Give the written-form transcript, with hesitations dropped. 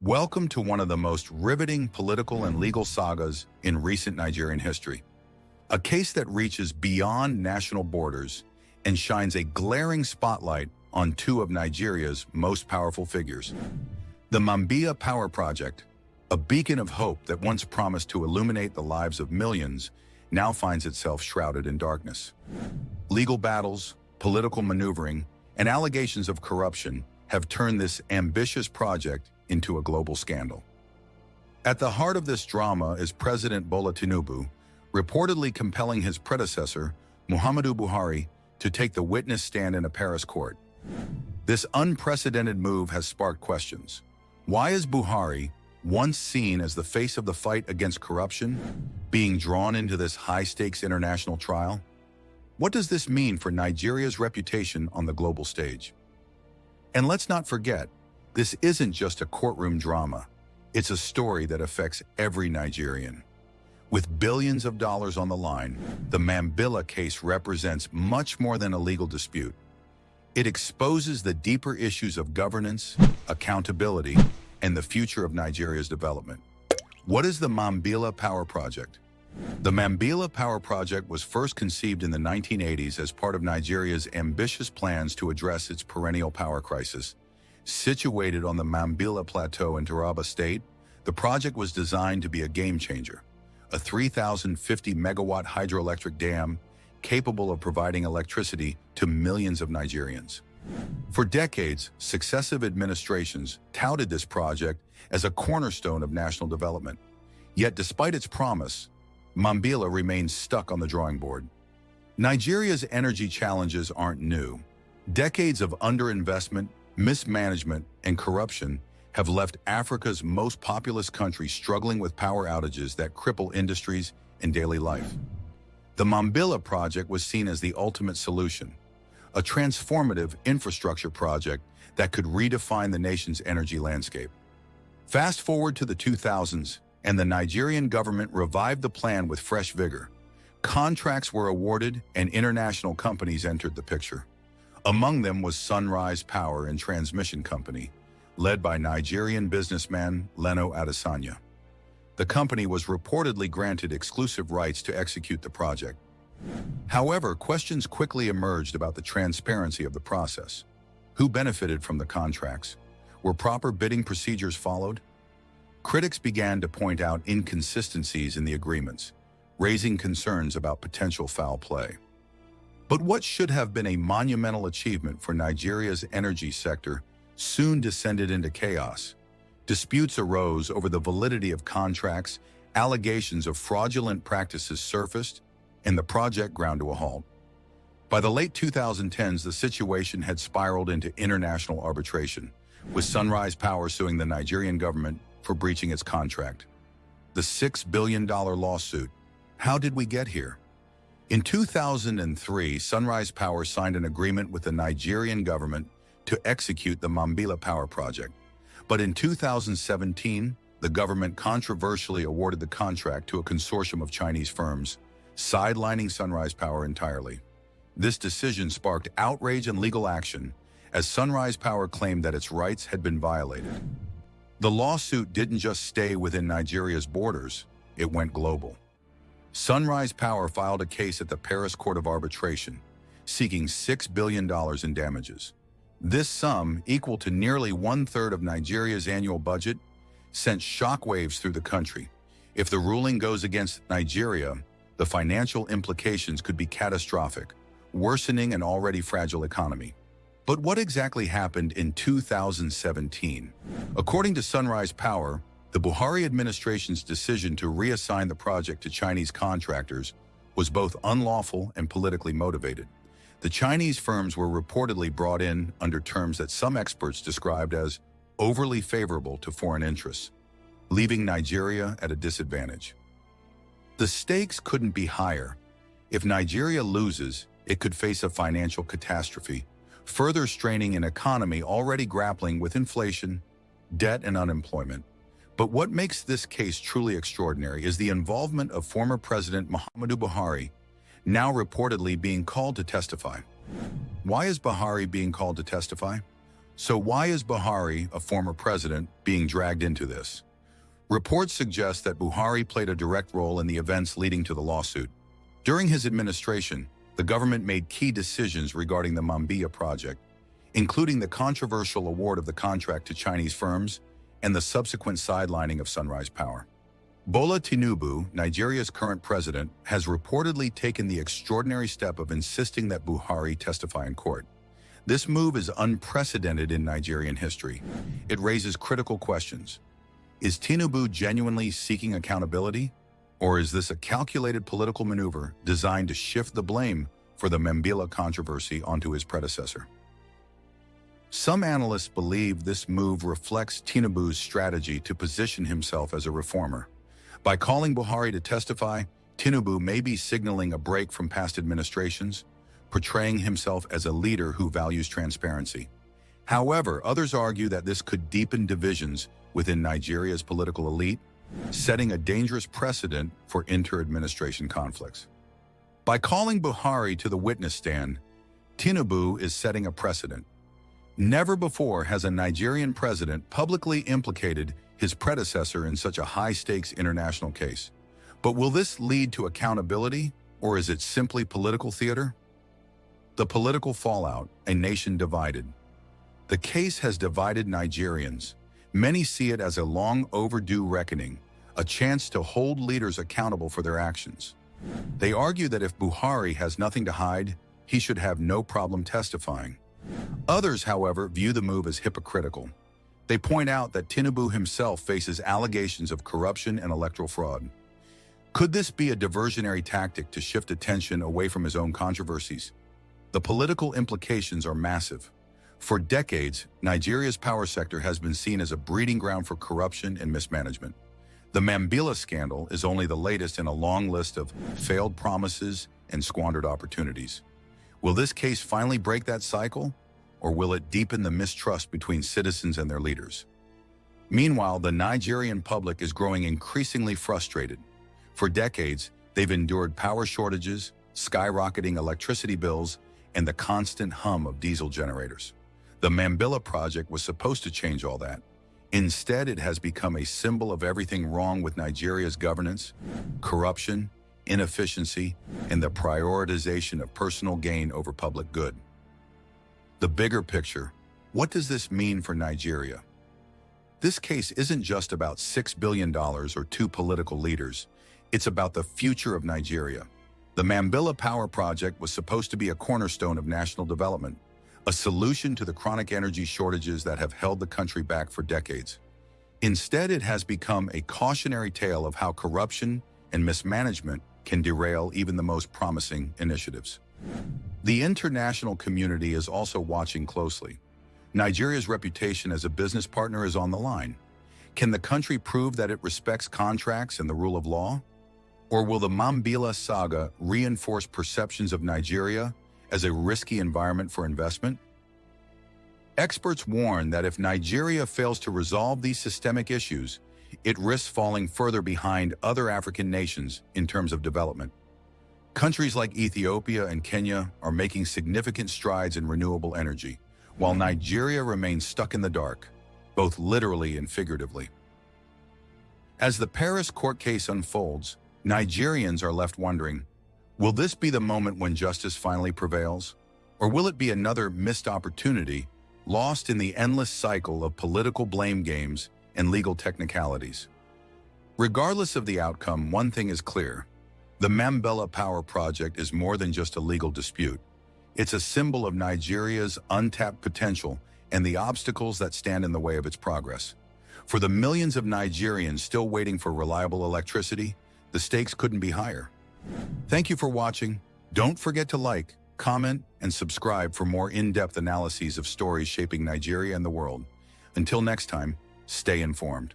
Welcome to one of the most riveting political and legal sagas in recent Nigerian history. A case that reaches beyond national borders and shines a glaring spotlight on two of Nigeria's most powerful figures. The Mambila Power Project, a beacon of hope that once promised to illuminate the lives of millions, now finds itself shrouded in darkness. Legal battles, political maneuvering, and allegations of corruption have turned this ambitious project into a global scandal. At the heart of this drama is President Bola Tinubu, reportedly compelling his predecessor, Muhammadu Buhari, to take the witness stand in a Paris court. This unprecedented move has sparked questions. Why is Buhari, once seen as the face of the fight against corruption, being drawn into this high-stakes international trial? What does this mean for Nigeria's reputation on the global stage? And let's not forget, this isn't just a courtroom drama. It's a story that affects every Nigerian. With billions of dollars on the line, the Mambila case represents much more than a legal dispute. It exposes the deeper issues of governance, accountability, and the future of Nigeria's development. What is the Mambila Power Project? The Mambila Power Project was first conceived in the 1980s as part of Nigeria's ambitious plans to address its perennial power crisis. Situated on the Mambila Plateau in Taraba State, the project was designed to be a game-changer, a 3,050-megawatt hydroelectric dam capable of providing electricity to millions of Nigerians. For decades, successive administrations touted this project as a cornerstone of national development. Yet despite its promise, Mambila remains stuck on the drawing board. Nigeria's energy challenges aren't new. Decades of underinvestment, mismanagement, and corruption have left Africa's most populous country struggling with power outages that cripple industries and daily life. The Mambila project was seen as the ultimate solution, a transformative infrastructure project that could redefine the nation's energy landscape. Fast forward to the 2000s, and the Nigerian government revived the plan with fresh vigor. Contracts were awarded and international companies entered the picture. Among them was Sunrise Power and Transmission Company, led by Nigerian businessman Leno Adesanya. The company was reportedly granted exclusive rights to execute the project. However, questions quickly emerged about the transparency of the process. Who benefited from the contracts? Were proper bidding procedures followed? Critics began to point out inconsistencies in the agreements, raising concerns about potential foul play. But what should have been a monumental achievement for Nigeria's energy sector soon descended into chaos. Disputes arose over the validity of contracts, allegations of fraudulent practices surfaced, and the project ground to a halt. By the late 2010s, the situation had spiraled into international arbitration, with Sunrise Power suing the Nigerian government for breaching its contract. The $6 billion lawsuit. How did we get here? In 2003, Sunrise Power signed an agreement with the Nigerian government to execute the Mambila Power Project. But in 2017, the government controversially awarded the contract to a consortium of Chinese firms, sidelining Sunrise Power entirely. This decision sparked outrage and legal action, as Sunrise Power claimed that its rights had been violated. The lawsuit didn't just stay within Nigeria's borders, it went global. Sunrise Power filed a case at the Paris Court of Arbitration, seeking $6 billion in damages. This sum, equal to nearly one-third of Nigeria's annual budget, sent shockwaves through the country. If the ruling goes against Nigeria, the financial implications could be catastrophic, worsening an already fragile economy. But what exactly happened in 2017? According to Sunrise Power, the Buhari administration's decision to reassign the project to Chinese contractors was both unlawful and politically motivated. The Chinese firms were reportedly brought in under terms that some experts described as overly favorable to foreign interests, leaving Nigeria at a disadvantage. The stakes couldn't be higher. If Nigeria loses, it could face a financial catastrophe, further straining an economy already grappling with inflation, debt, and unemployment. But what makes this case truly extraordinary is the involvement of former President Muhammadu Buhari, now reportedly being called to testify. Why is Buhari being called to testify? So why is Buhari, a former president, being dragged into this? Reports suggest that Buhari played a direct role in the events leading to the lawsuit. During his administration, the government made key decisions regarding the Mambila project, including the controversial award of the contract to Chinese firms and the subsequent sidelining of Sunrise Power. Bola Tinubu, Nigeria's current president, has reportedly taken the extraordinary step of insisting that Buhari testify in court. This move is unprecedented in Nigerian history. It raises critical questions. Is Tinubu genuinely seeking accountability? Or is this a calculated political maneuver designed to shift the blame for the Mambila controversy onto his predecessor? Some analysts believe this move reflects Tinubu's strategy to position himself as a reformer. By calling Buhari to testify, Tinubu may be signaling a break from past administrations, portraying himself as a leader who values transparency. However, others argue that this could deepen divisions within Nigeria's political elite, setting a dangerous precedent for inter-administration conflicts. By calling Buhari to the witness stand, Tinubu is setting a precedent. Never before has a Nigerian president publicly implicated his predecessor in such a high-stakes international case. But will this lead to accountability, or is it simply political theater? The political fallout, a nation divided. The case has divided Nigerians. Many see it as a long overdue reckoning, a chance to hold leaders accountable for their actions. They argue that if Buhari has nothing to hide, he should have no problem testifying. Others, however, view the move as hypocritical. They point out that Tinubu himself faces allegations of corruption and electoral fraud. Could this be a diversionary tactic to shift attention away from his own controversies? The political implications are massive. For decades, Nigeria's power sector has been seen as a breeding ground for corruption and mismanagement. The Mambila scandal is only the latest in a long list of failed promises and squandered opportunities. Will this case finally break that cycle, or will it deepen the mistrust between citizens and their leaders? Meanwhile, the Nigerian public is growing increasingly frustrated. For decades, they've endured power shortages, skyrocketing electricity bills, and the constant hum of diesel generators. The Mambila project was supposed to change all that. Instead, it has become a symbol of everything wrong with Nigeria's governance, corruption, inefficiency, and the prioritization of personal gain over public good. The bigger picture, what does this mean for Nigeria? This case isn't just about $6 billion or two political leaders. It's about the future of Nigeria. The Mambila Power Project was supposed to be a cornerstone of national development, a solution to the chronic energy shortages that have held the country back for decades. Instead, it has become a cautionary tale of how corruption and mismanagement can derail even the most promising initiatives. The international community is also watching closely. Nigeria's reputation as a business partner is on the line. Can the country prove that it respects contracts and the rule of law? Or will the Mambila saga reinforce perceptions of Nigeria as a risky environment for investment? Experts warn that if Nigeria fails to resolve these systemic issues, it risks falling further behind other African nations in terms of development. Countries like Ethiopia and Kenya are making significant strides in renewable energy, while Nigeria remains stuck in the dark, both literally and figuratively. As the Paris court case unfolds, Nigerians are left wondering, will this be the moment when justice finally prevails? Or will it be another missed opportunity, lost in the endless cycle of political blame games and legal technicalities? Regardless of the outcome, one thing is clear. The Mambila Power Project is more than just a legal dispute. It's a symbol of Nigeria's untapped potential and the obstacles that stand in the way of its progress. For the millions of Nigerians still waiting for reliable electricity, the stakes couldn't be higher. Thank you for watching. Don't forget to like, comment, and subscribe for more in-depth analyses of stories shaping Nigeria and the world. Until next time, stay informed.